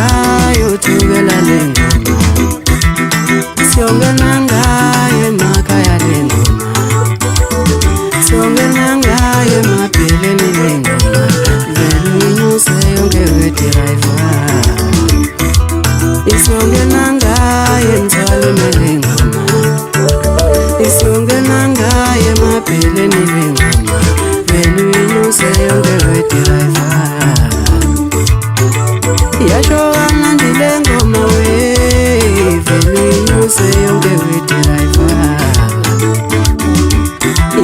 ngayo thukela lengoma, siyongena ngayo emakhaya lengoma, siyongena ngayo emabheleni lengoma, vele uyinyuse yonke wedriver. Isiyongena ngayo emthwalweni lengoma, isiyongena ngayo emabheleni lengoma, vele uyinyuse yonke wedriver. Yasho amnandi lengoma we, vele uyinyuse yonke wedriver.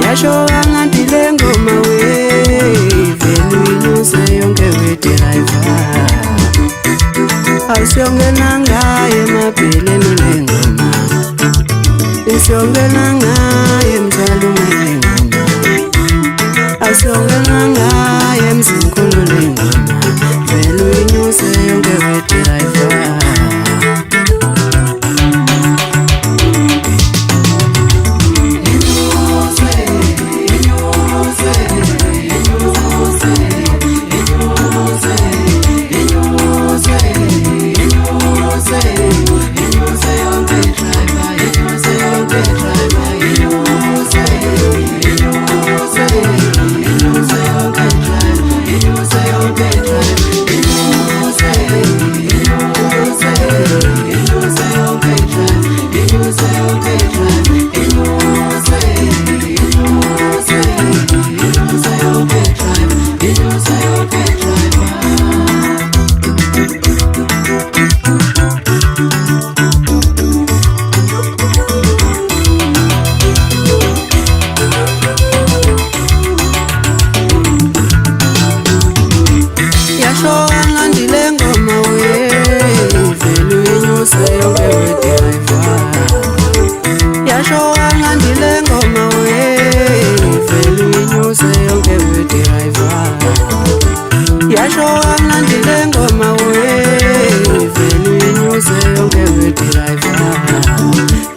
Yasho amnandi lengoma we, vele uyinyuse yonke wedriver. Awusiyongena ngayo emabheleni lengoma, isiyongena ngayo emthwalweni lengoma, awusiyongena ngayo emzinkulu lengoma, vele uyinyuse yonke wedriver. Yasho amnandi lengoma we, vele uyinyuse yonke wedriver.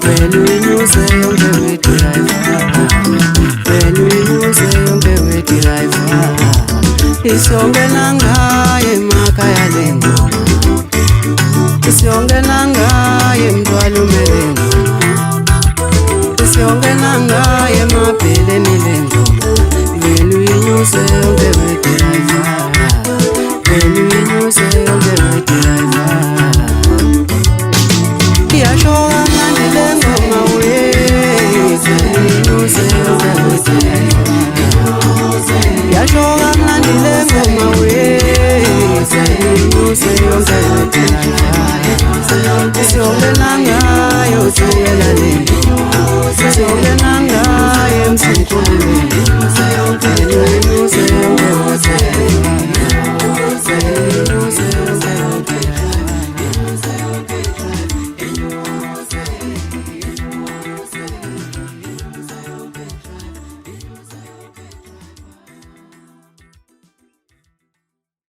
Vele uyinyuse yonke wedriver, vele uyinyuse yonke wedriver. Isiyongena ngayo emakhaya lengoma, isiyongena ngayo emthwalweni lengoma, isiyongena ngayo